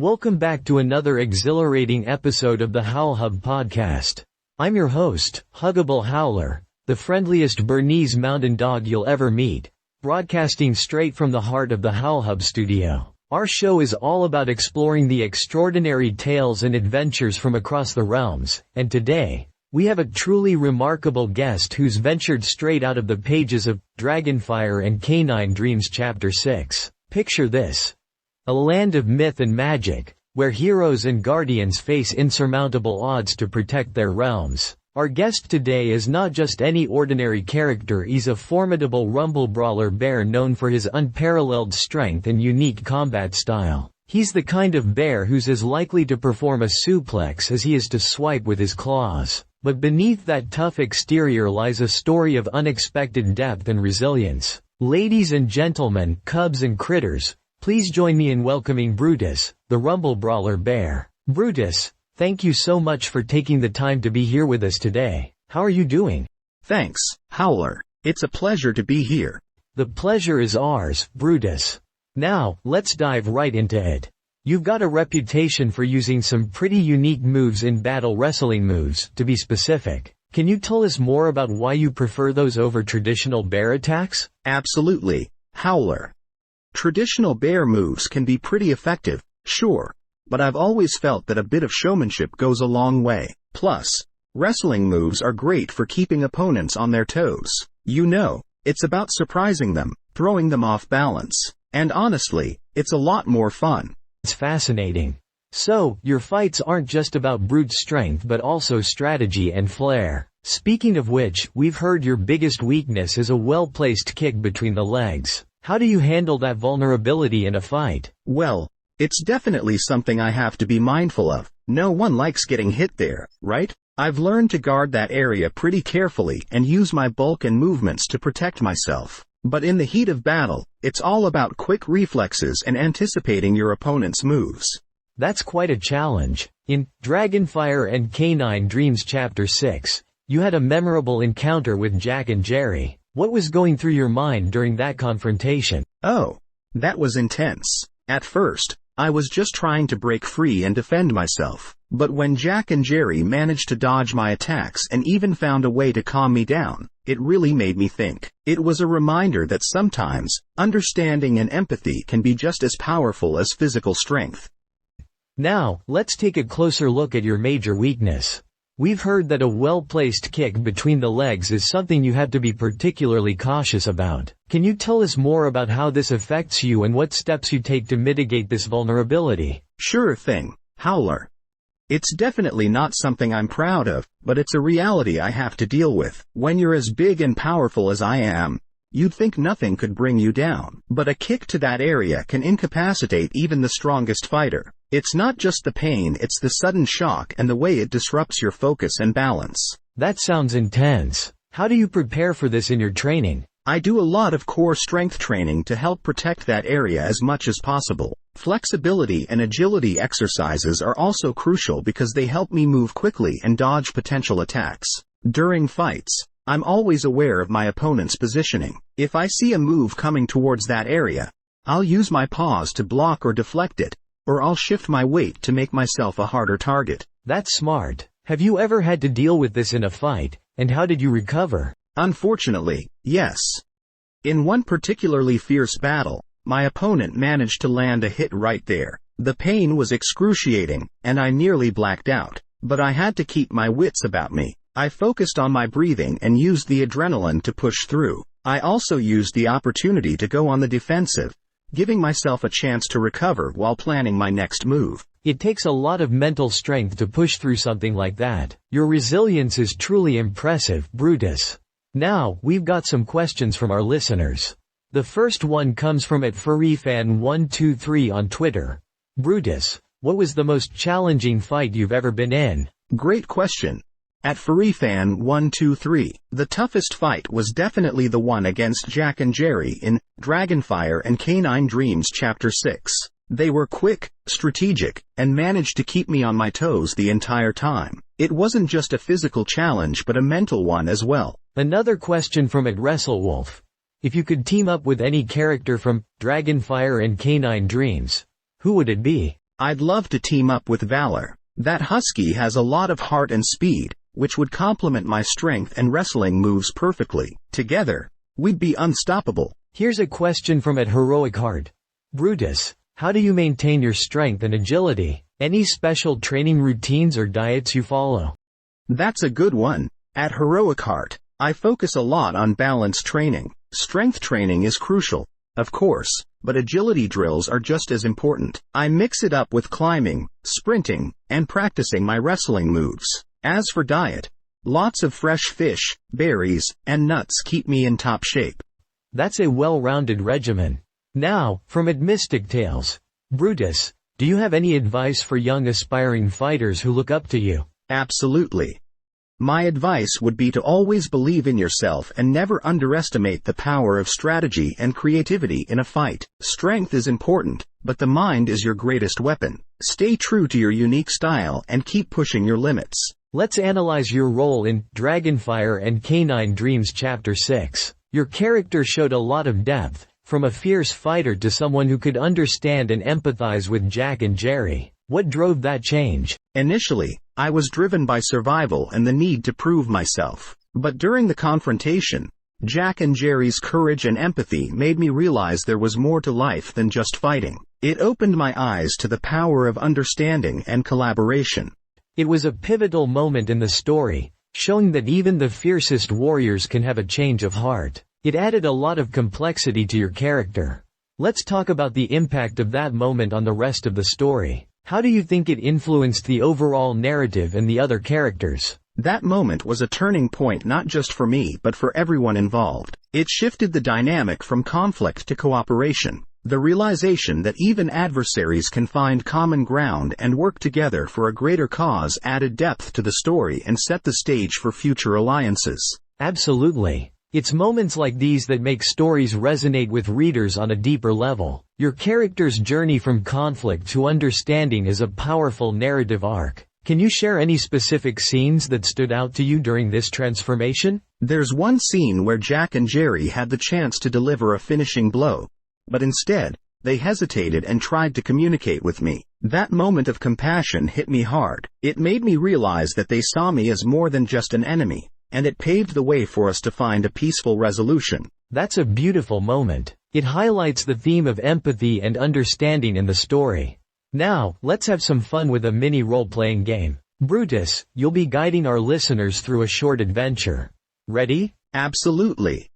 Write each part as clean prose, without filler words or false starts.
Welcome back to another exhilarating episode of the Howlhub Podcast. I'm your host, Huggable Howler, the friendliest Bernese mountain dog you'll ever meet, broadcasting straight from the heart of the Howlhub studio. Our show is all about exploring the extraordinary tales and adventures from across the realms, and today, we have a truly remarkable guest who's ventured straight out of the pages of Dragonfire and Canine Dreams Chapter 6. Picture this. A land of myth and magic, where heroes and guardians face insurmountable odds to protect their realms. Our guest today is not just any ordinary character, he's a formidable Rumblebrawler Bear known for his unparalleled strength and unique combat style. He's the kind of bear who's as likely to perform a suplex as he is to swipe with his claws. But beneath that tough exterior lies a story of unexpected depth and resilience. Ladies and gentlemen, cubs and critters, please join me in welcoming Brutus, the Rumblebrawler Bear. Brutus, thank you so much for taking the time to be here with us today. How are you doing? Thanks, Howler. It's a pleasure to be here. The pleasure is ours, Brutus. Now, let's dive right into it. You've got a reputation for using some pretty unique moves in battle, wrestling moves, to be specific. Can you tell us more about why you prefer those over traditional bear attacks? Absolutely, Howler. Traditional bear moves can be pretty effective, sure, but I've always felt that a bit of showmanship goes a long way. Plus, wrestling moves are great for keeping opponents on their toes. You know, it's about surprising them, throwing them off balance. And honestly, it's a lot more fun. It's fascinating. So, your fights aren't just about brute strength but also strategy and flair. Speaking of which, we've heard your biggest weakness is a well-placed kick between the legs. How do you handle that vulnerability in a fight? Well, it's definitely something I have to be mindful of. No one likes getting hit there, right? I've learned to guard that area pretty carefully and use my bulk and movements to protect myself. But in the heat of battle, it's all about quick reflexes and anticipating your opponent's moves. That's quite a challenge. In Dragonfire and Canine Dreams Chapter 6, you had a memorable encounter with Jack and Jerry. What was going through your mind during that confrontation? Oh, that was intense. At first, I was just trying to break free and defend myself. But when Jack and Jerry managed to dodge my attacks and even found a way to calm me down, it really made me think. It was a reminder that sometimes, understanding and empathy can be just as powerful as physical strength. Now, let's take a closer look at your major weakness. We've heard that a well-placed kick between the legs is something you have to be particularly cautious about. Can you tell us more about how this affects you and what steps you take to mitigate this vulnerability? Sure thing, Howler. It's definitely not something I'm proud of, but it's a reality I have to deal with. When you're as big and powerful as I am, you'd think nothing could bring you down. But a kick to that area can incapacitate even the strongest fighter. It's not just the pain, it's the sudden shock and the way it disrupts your focus and balance. That sounds intense. How do you prepare for this in your training? I do a lot of core strength training to help protect that area as much as possible. Flexibility and agility exercises are also crucial because they help me move quickly and dodge potential attacks. During fights, I'm always aware of my opponent's positioning. If I see a move coming towards that area, I'll use my paws to block or deflect it, or I'll shift my weight to make myself a harder target. That's smart. Have you ever had to deal with this in a fight, and how did you recover? Unfortunately, yes. In one particularly fierce battle, my opponent managed to land a hit right there. The pain was excruciating, and I nearly blacked out. But I had to keep my wits about me. I focused on my breathing and used the adrenaline to push through. I also used the opportunity to go on the defensive, giving myself a chance to recover while planning my next move. It takes a lot of mental strength to push through something like that. Your resilience is truly impressive, Brutus. Now, we've got some questions from our listeners. The first one comes from @FurryFan123 on Twitter. Brutus, what was the most challenging fight you've ever been in? Great question. @FurryFan123, the toughest fight was definitely the one against Jack and Jerry in Dragonfire and Canine Dreams Chapter 6. They were quick, strategic, and managed to keep me on my toes the entire time. It wasn't just a physical challenge but a mental one as well. Another question from @WrestleWolf. If you could team up with any character from Dragonfire and Canine Dreams, who would it be? I'd love to team up with Valor. That husky has a lot of heart and speed, which would complement my strength and wrestling moves perfectly. Together, we'd be unstoppable. Here's a question from @HeroicHeart. Brutus, how do you maintain your strength and agility? Any special training routines or diets you follow? That's a good one. At HeroicHeart, I focus a lot on balance training. Strength training is crucial, of course, but agility drills are just as important. I mix it up with climbing, sprinting, and practicing my wrestling moves. As for diet, lots of fresh fish, berries, and nuts keep me in top shape. That's a well-rounded regimen. Now, from Mystic Tales. Brutus, do you have any advice for young aspiring fighters who look up to you? Absolutely. My advice would be to always believe in yourself and never underestimate the power of strategy and creativity in a fight. Strength is important, but the mind is your greatest weapon. Stay true to your unique style and keep pushing your limits. Let's analyze your role in Dragonfire and Canine Dreams Chapter 6. Your character showed a lot of depth, from a fierce fighter to someone who could understand and empathize with Jack and Jerry. What drove that change? Initially, I was driven by survival and the need to prove myself. But during the confrontation, Jack and Jerry's courage and empathy made me realize there was more to life than just fighting. It opened my eyes to the power of understanding and collaboration. It was a pivotal moment in the story, showing that even the fiercest warriors can have a change of heart. It added a lot of complexity to your character. Let's talk about the impact of that moment on the rest of the story. How do you think it influenced the overall narrative and the other characters? That moment was a turning point not just for me but for everyone involved. It shifted the dynamic from conflict to cooperation. The realization that even adversaries can find common ground and work together for a greater cause added depth to the story and set the stage for future alliances. Absolutely. It's moments like these that make stories resonate with readers on a deeper level. Your character's journey from conflict to understanding is a powerful narrative arc. Can you share any specific scenes that stood out to you during this transformation? There's one scene where Jack and Jerry had the chance to deliver a finishing blow, but instead, they hesitated and tried to communicate with me. That moment of compassion hit me hard. It made me realize that they saw me as more than just an enemy, and it paved the way for us to find a peaceful resolution. That's a beautiful moment. It highlights the theme of empathy and understanding in the story. Now, let's have some fun with a mini role-playing game. Brutus, you'll be guiding our listeners through a short adventure. Ready? Absolutely.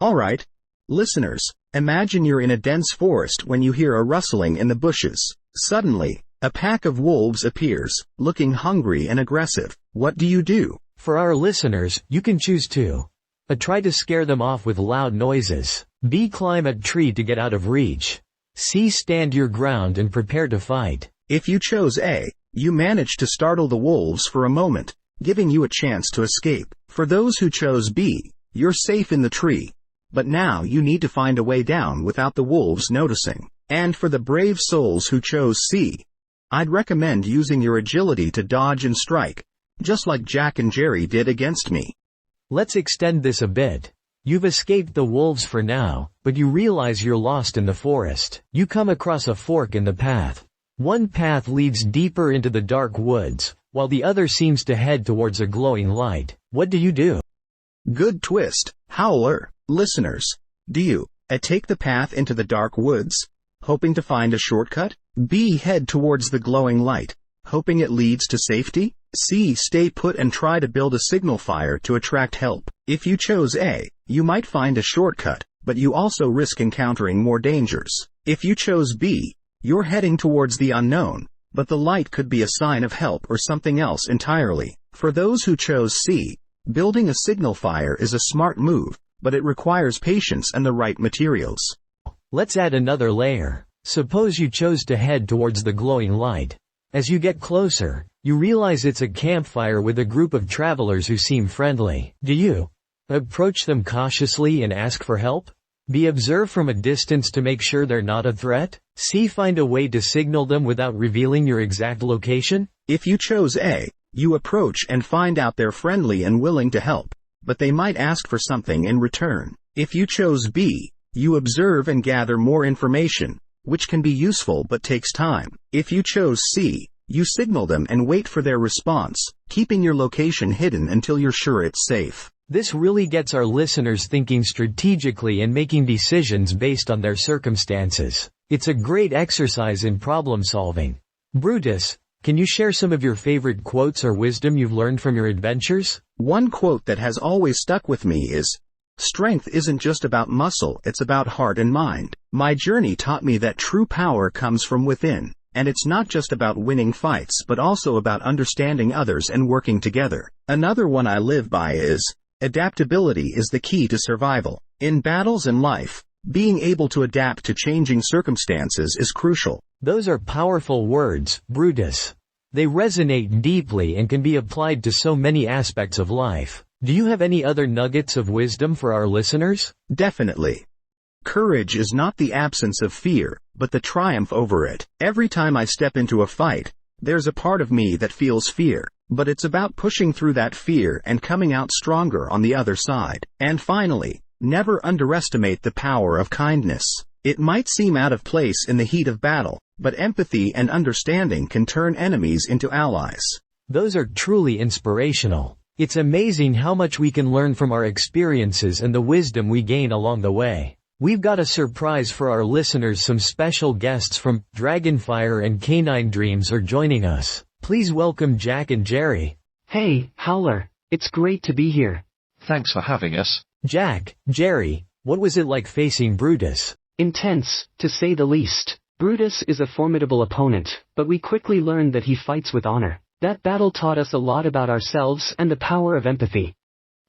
Alright. Listeners, imagine you're in a dense forest when you hear a rustling in the bushes. Suddenly, a pack of wolves appears, looking hungry and aggressive. What do you do? For our listeners, you can choose to A. Try to scare them off with loud noises. B. Climb a tree to get out of reach. C. Stand your ground and prepare to fight. If you chose A, you managed to startle the wolves for a moment, giving you a chance to escape. For those who chose B, you're safe in the tree, but now you need to find a way down without the wolves noticing. And for the brave souls who chose C, I'd recommend using your agility to dodge and strike, just like Jack and Jerry did against me. Let's extend this a bit. You've escaped the wolves for now, but you realize you're lost in the forest. You come across a fork in the path. One path leads deeper into the dark woods, while the other seems to head towards a glowing light. What do you do? Good twist, Howler. Listeners, do you A. Take the path into the dark woods, hoping to find a shortcut? B. Head towards the glowing light, hoping it leads to safety? C. Stay put and try to build a signal fire to attract help. If you chose A, you might find a shortcut, but you also risk encountering more dangers. If you chose B, you're heading towards the unknown, but the light could be a sign of help or something else entirely. For those who chose C, building a signal fire is a smart move, but it requires patience and the right materials. Let's add another layer. Suppose you chose to head towards the glowing light. As you get closer, you realize it's a campfire with a group of travelers who seem friendly. Do you approach them cautiously and ask for help? B. Observe from a distance to make sure they're not a threat? C. Find a way to signal them without revealing your exact location? If you chose A, you approach and find out they're friendly and willing to help, but they might ask for something in return. If you chose B, you observe and gather more information, which can be useful but takes time. If you chose C, you signal them and wait for their response, keeping your location hidden until you're sure it's safe. This really gets our listeners thinking strategically and making decisions based on their circumstances. It's a great exercise in problem solving. Brutus, can you share some of your favorite quotes or wisdom you've learned from your adventures? One quote that has always stuck with me is, "Strength isn't just about muscle, it's about heart and mind." My journey taught me that true power comes from within, and it's not just about winning fights but also about understanding others and working together. Another one I live by is, "Adaptability is the key to survival." In battles and life, being able to adapt to changing circumstances is crucial. Those are powerful words, Brutus. They resonate deeply and can be applied to so many aspects of life. Do you have any other nuggets of wisdom for our listeners? Definitely. Courage is not the absence of fear, but the triumph over it. Every time I step into a fight, there's a part of me that feels fear, but it's about pushing through that fear and coming out stronger on the other side. And finally, never underestimate the power of kindness. It might seem out of place in the heat of battle, but empathy and understanding can turn enemies into allies. Those are truly inspirational. It's amazing how much we can learn from our experiences and the wisdom we gain along the way. We've got a surprise for our listeners. Some special guests from Dragonfire and Canine Dreams are joining us. Please welcome Jack and Jerry. Hey, Howler. It's great to be here. Thanks for having us. Jack, Jerry, what was it like facing Brutus? Intense, to say the least. Brutus is a formidable opponent, but we quickly learned that he fights with honor. That battle taught us a lot about ourselves and the power of empathy.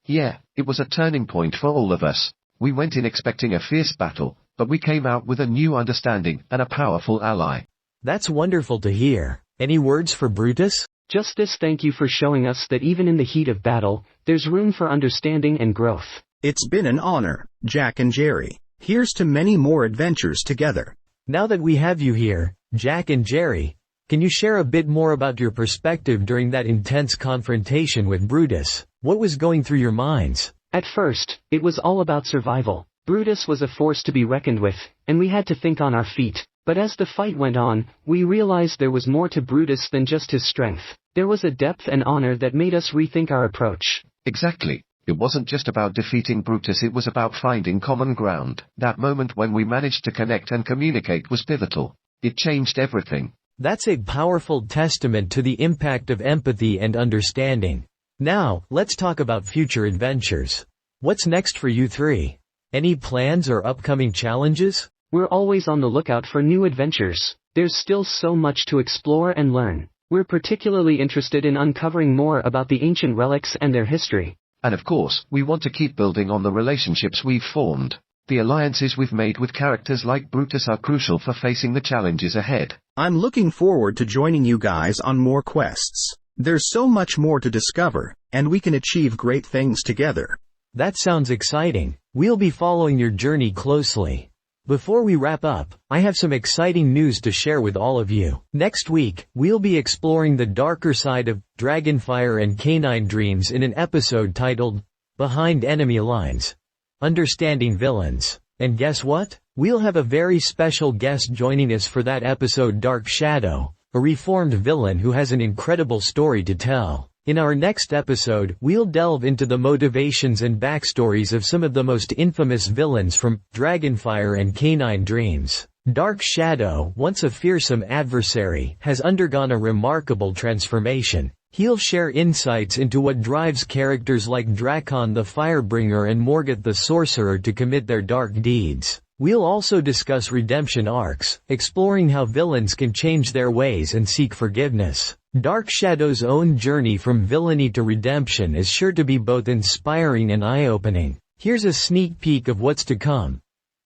Yeah, it was a turning point for all of us. We went in expecting a fierce battle, but we came out with a new understanding and a powerful ally. That's wonderful to hear. Any words for Brutus? Just this: thank you for showing us that even in the heat of battle, there's room for understanding and growth. It's been an honor, Jack and Jerry. Here's to many more adventures together. Now that we have you here, Jack and Jerry, can you share a bit more about your perspective during that intense confrontation with Brutus? What was going through your minds? At first, it was all about survival. Brutus was a force to be reckoned with, and we had to think on our feet. But as the fight went on, we realized there was more to Brutus than just his strength. There was a depth and honor that made us rethink our approach. Exactly. It wasn't just about defeating Brutus, it was about finding common ground. That moment when we managed to connect and communicate was pivotal. It changed everything. That's a powerful testament to the impact of empathy and understanding. Now, let's talk about future adventures. What's next for you three? Any plans or upcoming challenges? We're always on the lookout for new adventures. There's still so much to explore and learn. We're particularly interested in uncovering more about the ancient relics and their history. And of course, we want to keep building on the relationships we've formed. The alliances we've made with characters like Brutus are crucial for facing the challenges ahead. I'm looking forward to joining you guys on more quests. There's so much more to discover, and we can achieve great things together. That sounds exciting. We'll be following your journey closely. Before we wrap up, I have some exciting news to share with all of you. Next week, we'll be exploring the darker side of Dragonfire and Canine Dreams in an episode titled, Behind Enemy Lines. Understanding Villains. And guess what? We'll have a very special guest joining us for that episode, Darkshadow, a reformed villain who has an incredible story to tell. In our next episode, we'll delve into the motivations and backstories of some of the most infamous villains from Dragonfire and Canine Dreams. Darkshadow, once a fearsome adversary, has undergone a remarkable transformation. He'll share insights into what drives characters like Drakon the Firebringer and Morgoth the Sorcerer to commit their dark deeds. We'll also discuss redemption arcs, exploring how villains can change their ways and seek forgiveness. Darkshadow's own journey from villainy to redemption is sure to be both inspiring and eye-opening. Here's a sneak peek of what's to come.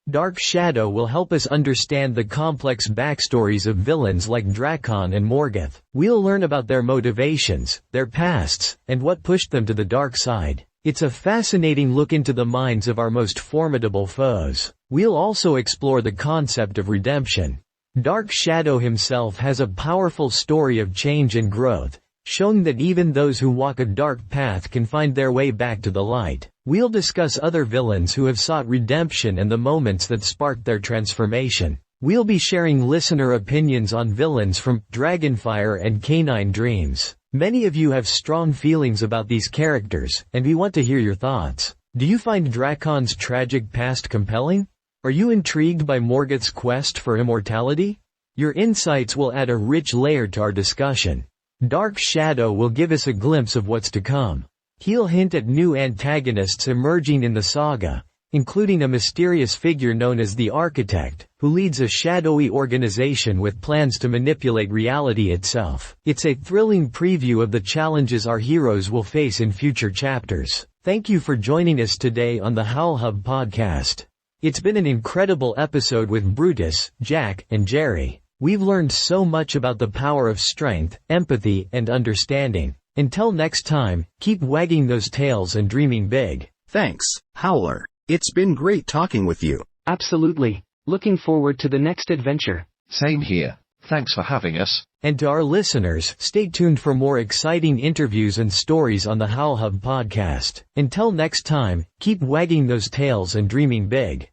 Darkshadow will help us understand the complex backstories of villains like Drakon and Morgoth. We'll learn about their motivations, their pasts, and what pushed them to the dark side. It's a fascinating look into the minds of our most formidable foes. We'll also explore the concept of redemption. Darkshadow himself has a powerful story of change and growth, showing that even those who walk a dark path can find their way back to the light. We'll discuss other villains who have sought redemption and the moments that sparked their transformation. We'll be sharing listener opinions on villains from Dragonfire and Canine Dreams. Many of you have strong feelings about these characters, and we want to hear your thoughts. Do you find Dracon's tragic past compelling? Are you intrigued by Morgoth's quest for immortality? Your insights will add a rich layer to our discussion. Darkshadow will give us a glimpse of what's to come. He'll hint at new antagonists emerging in the saga, including a mysterious figure known as the Architect, who leads a shadowy organization with plans to manipulate reality itself. It's a thrilling preview of the challenges our heroes will face in future chapters. Thank you for joining us today on the Howlhub Podcast. It's been an incredible episode with Brutus, Jack, and Jerry. We've learned so much about the power of strength, empathy, and understanding. Until next time, keep wagging those tails and dreaming big. Thanks, Howler. It's been great talking with you. Absolutely. Looking forward to the next adventure. Same here. Thanks for having us. And to our listeners, stay tuned for more exciting interviews and stories on the Howlhub Podcast. Until next time, keep wagging those tails and dreaming big.